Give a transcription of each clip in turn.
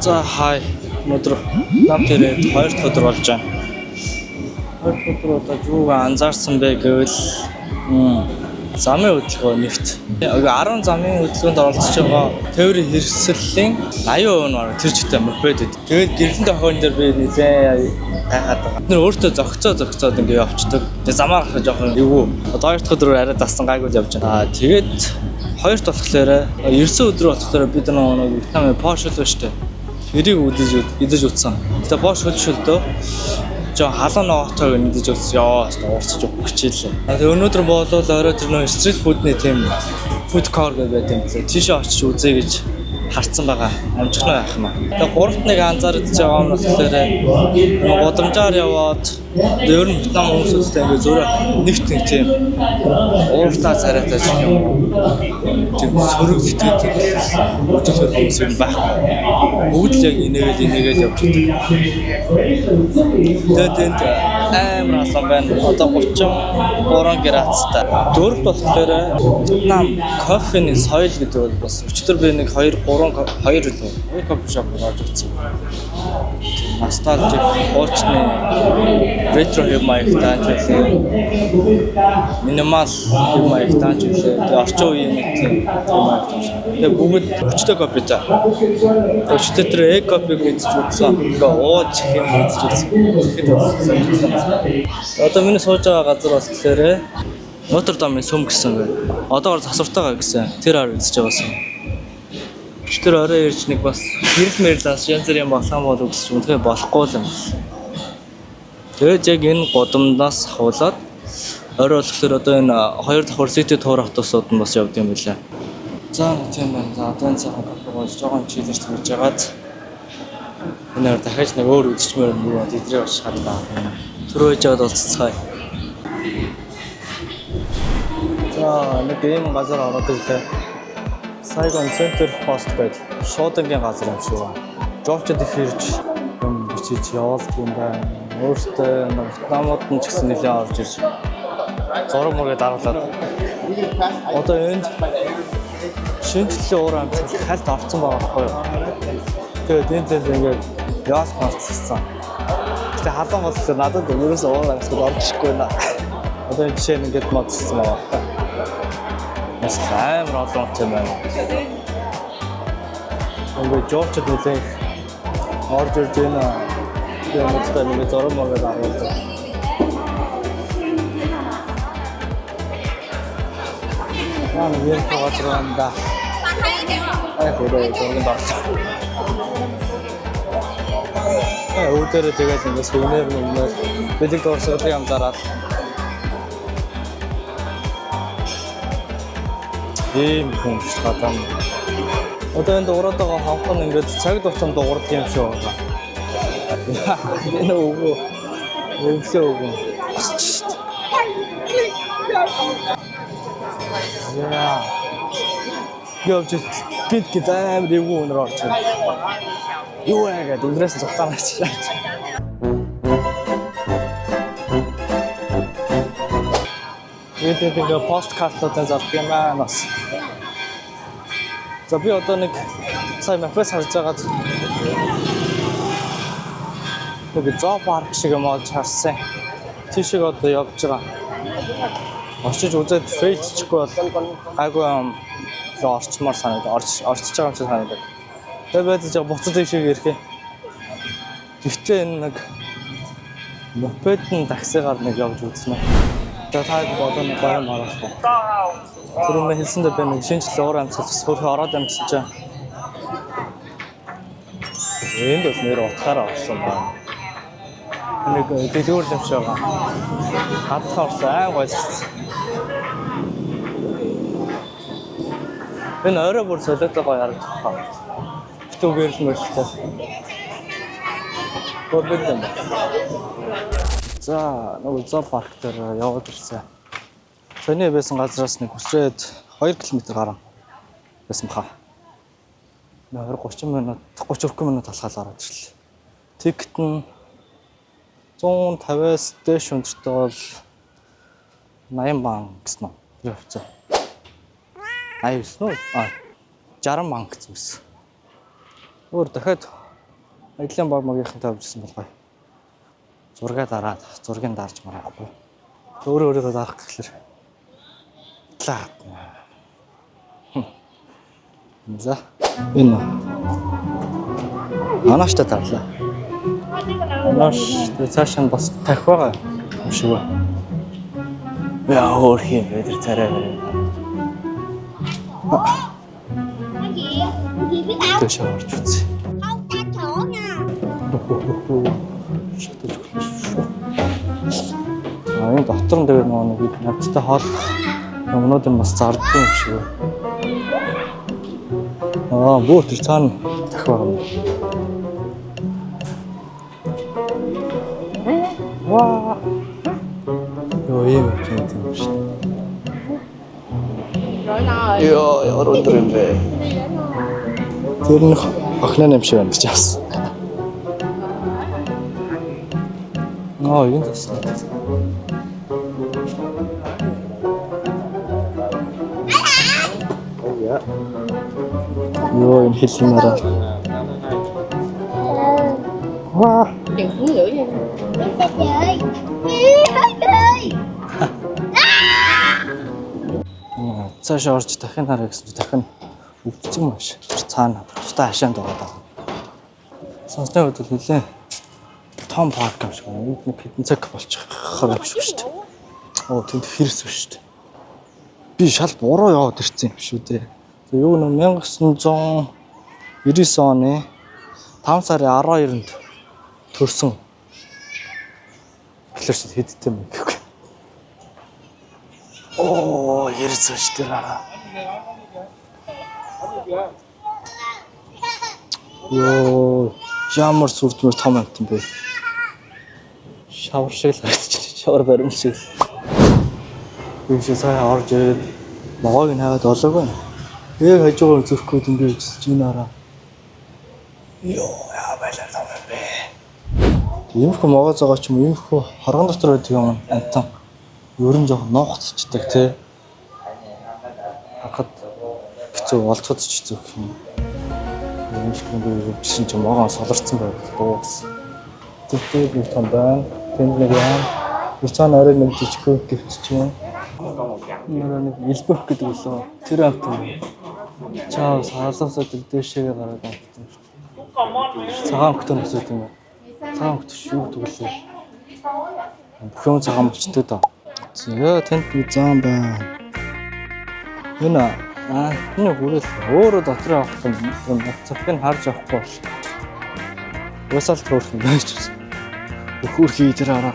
За хай өнөөдөр нам тэрэг 2 дахь өдөр болж байна. 2 дахь өдөр одоо юуг анзаарсан бэ гэвэл замын хөдөлгөөн нэгт 10 замын хөдөлгөөнд оролцож байгаа тээврийн хэрэгслийн 80% нь баг тэр чигтээ мопед үүд. Тэгээд гэрлэнтэй хойно дээр би нэлээ гайхаад байгаа. Бид нөр өөртөө зөгцөөд ингэ явчихдаг. Тэгээд замаар гарах жоохон эвгүй. Одоо 2 дахь өдрөөр арай дасан гайгүй явж байна. Тэгээд хоёрт болохоор 9 өдөр болохоор бид нэг Вьетнамын Пош хөл шүү дээ. Тэрийг идэж утсан. Тэгээд Пош хөлшөлтөө жоо халуун ногоотойг нэгдэж үзсэн. Яа, уурсаж өгөх хичээлээ. Тэгээ өнөөдөр боолол орой тэр нөө стрит фудны тийм фуд кор гэдэг байт юм лээ. Тийшээ очиж үзье гэж харцсан байгаа. Амжихнаа яах юм аа. Тэгээ гуравт нэг анзаарч байгаа юм болохоор гудамжаар яваад ер нь Вьетнам хүмүүстэй ингээ зөөр нэг тийм ууртаа царайтай ч юм уу. Тийм сөрөг сэтгэдэг өчигдөр хүмүүс юм байхгүй. Бүгд л яг инээгээл явж байдаг. Тэгээд энд амар алан байна. Одоо 33 градустай. Дөрөвт болохоор Вьетнам кофений соёл гэдэг бол бас өчигдөр би нэг 2 кофе шоп орж ирсэн. Ностальжик очны ретро хэв маягтай зүйлээ. Минимал хэв маягтай зүйлээ. Тэгээ орчин үеийн нэг тийм маягтай. Тэгээ бүгд өчтөг кофетай. Өчтөр тэр кофе гэж үзсэн. Тэгээ ууж хэм үзэж үзсэн. Одоо миний сууж байгаа газар бас тэгэхээр Нотр-Дамын сүм гэсэн байна. Одоогор засвартайгаа гэсэн тэр ар үзэж байгаасан. Тэр орой ирж нэг бас гэрэл янз бүрийн болсон бол үгсч үнэхээр болохгүй юм. Тэгээд яг энэ годамнаас хавуулаад орой болохоор одоо энэ 2 давхар сити туур автобусууд нь бас явд юм билээ. За тийм байна. За одоо энэ цагаан кафе болж жоохон чилэрч хийж байгаад энэ дахиж нэг өөр үзчихмээр юм уу тэдрээ бас харна. Төрөөж яваад болццгаая. За нэг ийм газар ороод ирлээ. Сайгон центр пост гэдэг шуудангийн газар юм шиг байна. Жовчод их ирж юм бичиж явуулдаг юм байна. Өөртөө Вьетнамууд нь ч гэсэн нэлээд орж ирж зураг мөрөд даруулаад. Одоо энд шинжлэлийн уур амьсгал хальт орцсон байгаа байхгүй юу? Тэгээд энэ ингээд яас хавцсан. Гэтэ халуун болохоор надад ерөөсөө уур амьсгал орж ирэхгүй байна. Одоо энэ жишээ нь ингээд модсон байгаа. Амар олон юм байна. Ингээд жовчод үлээ орж ирж байна. Ямартай нэг зураг мөрөд аруулдаг. Нэг газар байна. Хөөе зургийн дорч. Үүдэрээ тэгээд ингээд сүнээр нүмээр бэлэг дорсоолыг амзаараад ийм хүн гадаа. Одоо энэ ураад байгаа хавхан ингээд цаг тутам дуурдаг юм шиг байна. Энэ өглөө. Яа. Явж гид амар эвгүй өнөр орж байна. Юу яагаад өдрөөс зогтоомаач. Тэгээд ингээ посткартуудын зардаг юм аа нас. За би одоо нэг сая мафес харж байгаад нэг зоопарк шиг юм олж харсан. Тийшээ одоо явж байгаа. Орчиж үзээд фейсчихгүй бол гайгүй орчмоор санагдав. Орчиж байгаа юм шиг санагдав. Тэгээд байж буцаж тийшээ ирэх юм. Гэхдээ энэ нэг мопедын таксигаар нэг явж үзнэ. Тэгээд одоо нэг гоё юм харахгүй. Түрүүн хэлсэндээ би нэг шинжлэх уур амьсгал хөрхөө ороод амьдсан чинь энд бол нэр утгаараа орсон байна. Нэг дэлгүүр юм шиг байгаа. Хатхаа орсон гойцсон. Энэ орой бүр солиотой гоё харагдах байна. Битүүгээр л мөрөлтэй. Гурван юм. За нэг зоопарк дээр яваад ирсэн. Сони байсан газраас нэг хүсрээд 2 км гарan байсан баха. 30 минут 30 минут алхаал ороод ирлээ. Тикет нь 150-аас дээш өндөртэй бол 80 баан гэсэн үү? Тэр хвцаа. 89 үү? 60 баан гэсэн. Өөр дахиад Эдлийн баг магийнхантай өвжсөн болгоо. Зураг дараад, зургийг дарж марахгүй. Өөрөө дарах гэхлээр. Лаа. За. Энэ. Анааштай тарлаа. Анааш цааш нь бас тах байгаа юм шиг ба. Яа өөр хин өдөр царай барай. Тэ шаарч үзье. Энэ дотор нь тэгээд нэг надтай хоол юмнууд нь бас зарддаг юм шиг байна. Бүр тэр цаана тах байгаа юм. Ваа. Ийм юм шиг. Яа, ороод юм бэ. Тэр нэг охин юм шиг байна гэж авсан. Ийм тасна. Йоо, энэ хэлмээрээ. Ваа. Đừng uống lưỡi nha. Цааш орж дахин хараа гэсэн чинь дахин өвдсөн маш. Цаана тустай хашаанд байгаа. Сонсны хувьд бол нэлээ том парк юм шиг байна. Нэг хэдэн цаг болчих юм шиг шүү дээ. Оо тэнд хэрс биш шүү дээ. Би шал буруу яваад ирсэн юм шүү дээ. Тэгээ юу нэ 1999 оны 5 сарын 12-нд төрсөн. Тэгэхээр чи хэдтэй юм гэхгүй. Оо, ярц шүү дээ. Йоо, ямар сүрдмөр том амт юм бэ? Шавар шиг л харагдчих. Шавар баримт шиг. Би сая орж ирээд могоог нь хаваад олоогүй. Яг хажуугаар зүрхгүй дөнгөж үзэж гинараа. Йоо, яа байлаа том юм бэ. Иймэрхүү могоо зогоо ч юм уу, иймэрхүү хоргон дотор байдаг юм амтан. Ер нь жоохон ноохтчихдаг тий. Хахад хэцүү олцоход ч хэцүү гэх юм. Ийм ч юм уу чинь ч могоо солирцсон байх дуус. Тэгтээ би том байна. Тэнд нэг яа. Уцаан орой нэг жижигхэн гівч юм. Нэг элбэх гэдэг үлээ. Тэр амтан. Чаа саалсаад дээшээ гараад амтан. Цагаан хөтөн өсөд юм. Цагаан хөтөш юу гэдэг үлээ. Бүхэн цагаан мөчтэй даа. Зөө тэнд би зам байна. Энэ энэ хүрэл өөрөө дотор явах юм цагийг харж авахгүй бол. Уусаал төөрөх юм байж байна. Өхөр хий дээр араа.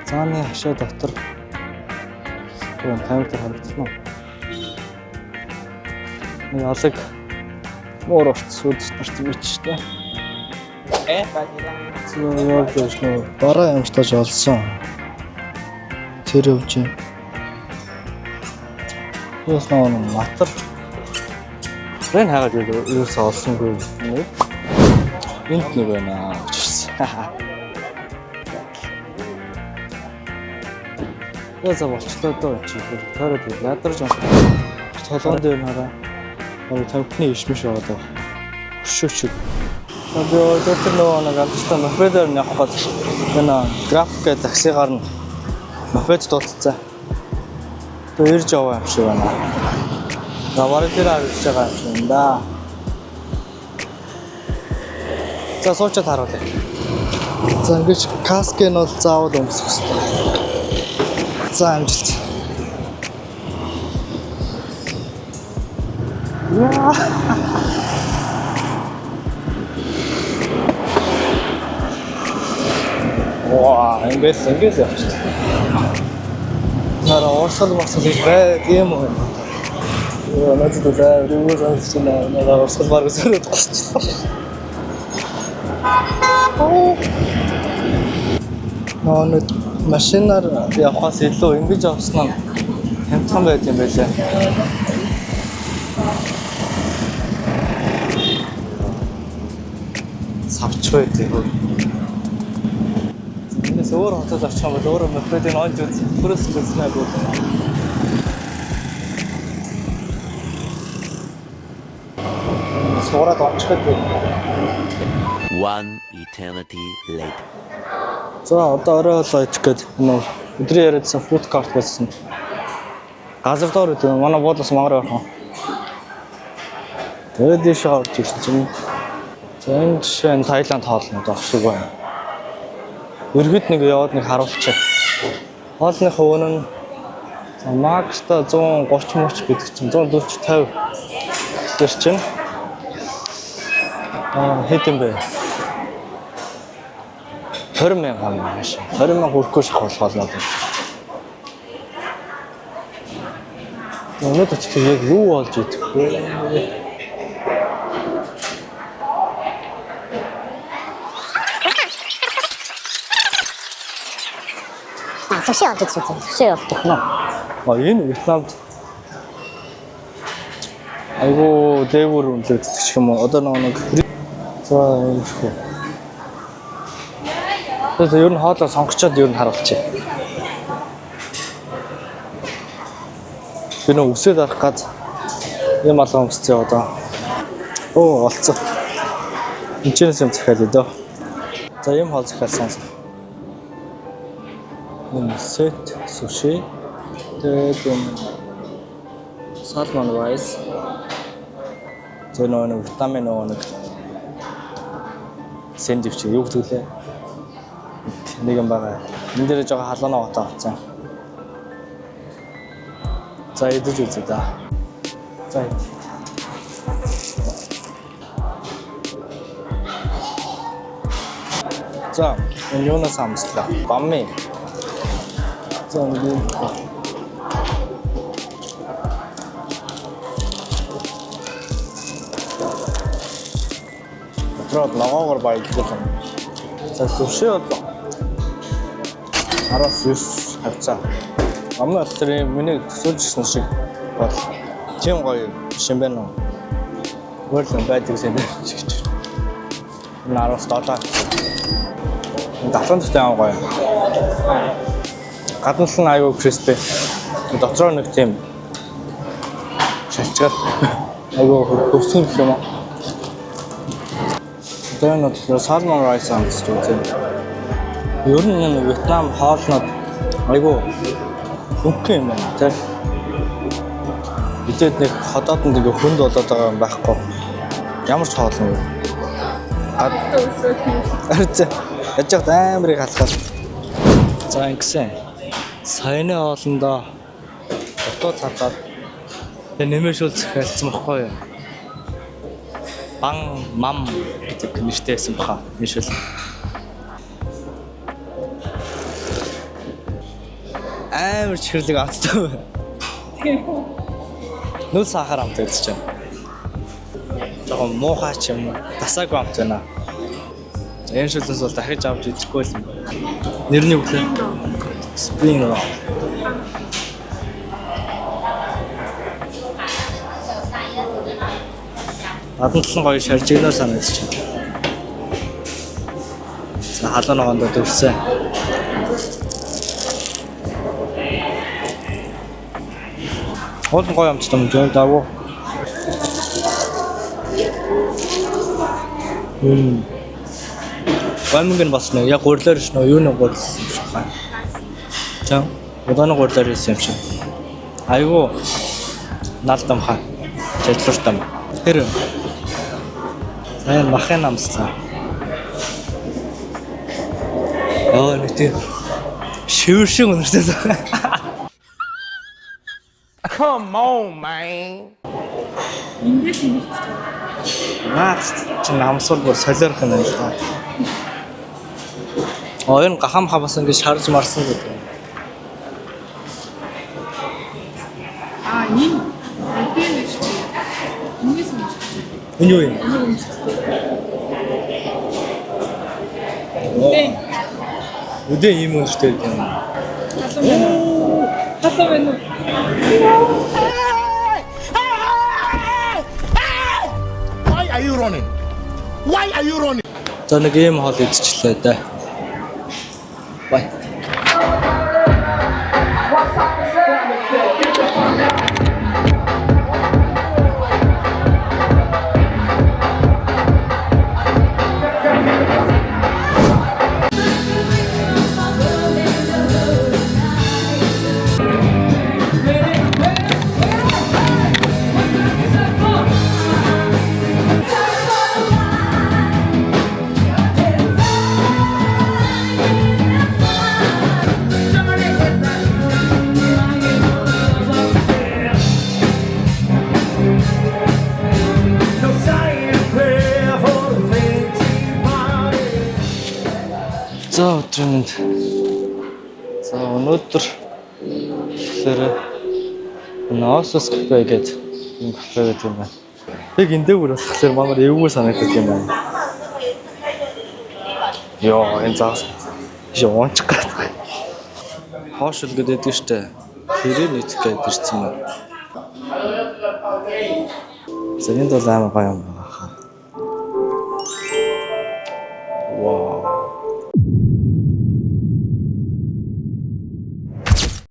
Цааны хашаа дотор энэ камер харагдсан уу? Нэг алэг муур орц үдс нарт бичтэй. Зөө явж байна. Бараа ямстаж олсон. Тэр өвч. Яс нөө матар. Рэн хагаад юусаа олсонгүй. Энд нэг байна гэж хэлсэн. Яса болчлоо доо чи. Тойроод ядарч байна. Толгоон дээр хараа. Тавхны ишмиш яваад байгаа. Өшөөч. Одоо зөвхөн нэг амттай мафедэр нэг хот. Энэ график таксигаар нь мафед дуулцсан. Тэгээ ирж яваа юм шиг байна. Гавар дээр авч байгаа юм шиг да. За суучаад харуулъя. За ингэж каск нь бол заавал өмсөх хэрэгтэй. За амжилт. Ваа, ингээс явчих. Нара орсол марсал гэж байг юм уу? Яа, надад даа юу гэж байна? Нара орсол баг зөрөд болчихлоо. Нөө машинаар явхаас илүү ингэж авсан нь хямдхан байд юм байлаа. Савч байдаг. Энэс өөр хотод очих юм бол өөрөө мөфөдийн онж үз бүрээс үзснээ гоо. суугаад онцгой. One eternity later. За одоо орой болоо идэх гээд нөө өдрийн яриадсан фуд карт болсон. Газар доор үү манай буудлаас мангар явах. Тэгээд дэше орж ирсэн чинь. За энэ жишээ нь Таиланд хоолнод авшиг байна. Өргөд нэг яваад нэг харуулчих. Хоолны хувь нь макста 130 мөч гэдэг чинь 140 50 тэр чинь хэд юм бэ? 20,000 юм ааш. 20,000 хүрэхгүй шахах болгоолоо. Өнөөдөр чи яг юу болж идэх вэ? Sushi олж идэх үү? Sushi олдох нь. Энэ Вьетнамд айгуу дээгүүр үнэлэгддэг ч юм уу. Одоо нэг за юм шүү. Тэгээд ер нь хоолоо сонгочоод ер нь харуулчих. Би нөө үсээд арах гад юм алга өмсцээ одоо. Оо олцсон. Энд юм захиал өдөө. За юм хоол захиалсан. Сет суши. Тэгээд салмон райс. Тэр нэг витамин нэг сэндвич юу гэдэг лээ. Нэг юм байгаа. Энд дээр жоо халуунаа готоо авцсан. За идэж үзье да. За. За, энэ юунаас амслаа? Бамми. За нэг Трот ногоогоор баялуулсан. За суши бол 19 хавцаа. Амнаа тэр миний төсөөлжсэн шиг бол тийм гоё биш юм байна уу? Өөрлөн байдаг гэж. $19. Дахин төстэй аа гоё. Гаднаас нь аюу криспи. Дотроо нэг тийм шалчгаар аюу хөвсөн гэх юм уу? Тэр нь салмон райс амтж үзэн. Ер нь энэ Вьетнам хоолнод айгу хөнгөн юм байна тийм. Бидэд нэг ходоод нэг хөнд болоод байгаа юм байхгүй. Ямар ч хоол юм. Яж амрыг халахад. За ингэсэн. Саяны хоолндоо дотоо цатаад нэмэшүүл захиалсан байхгүй юу? Бан мам гэдэг нэртэйсэн баха. Нэмэшүүл. Амар чихэрлэг авцсан. Нүл сахар амт гэж чинь. Жогон муухай ч юм тасаагүй амт байна. Энэ шүлэнс бол дахиж авч идэхгүй л юм. Нэрний үглээ. Spring roll. Адантал нь гоё шаржигнаар санагдчих. За халуун хондоо дөрсөн. Хоол гоё амт юм дээ даа. Гомгэн бас нэг яг гурлаар шнөө юу нэг гурлсан юм шиг байна. Чам удааны гурлаар ирсэн юм шиг. Айгу налдам хаа. Чэжлэртам. Тэр сайн махын амслаа. Нэг тийм шивэр шиг өнөртэй. Come on, man. Эндээс юм. Чи намсуул бүр солиорох юм байна л да. Энэ гахам хавас ингэ шарж марсан гэдэг. Энэ үдэн шүү. Эндээс юм. Энэ юу юм? Үдэн юм өнөртэй юм. Халуун байна уу? Why are you running? Why are you running? За нэг юм хоол идчихлээ да. Бай. За өдрийн мэнд. За өнөөдөр тэгэхээр Nossos кафе гэдэг юм кафе гэдэг юм байна. Яг энэ дээр болохоор манай эвгүй санагддаг юм байна. Йоо, энэ заас яонч гад. Хоошл гэдэг штэ. Тэрээр нийтэх гээд ирсэн байна. За энэ бол амар гоё юм байна.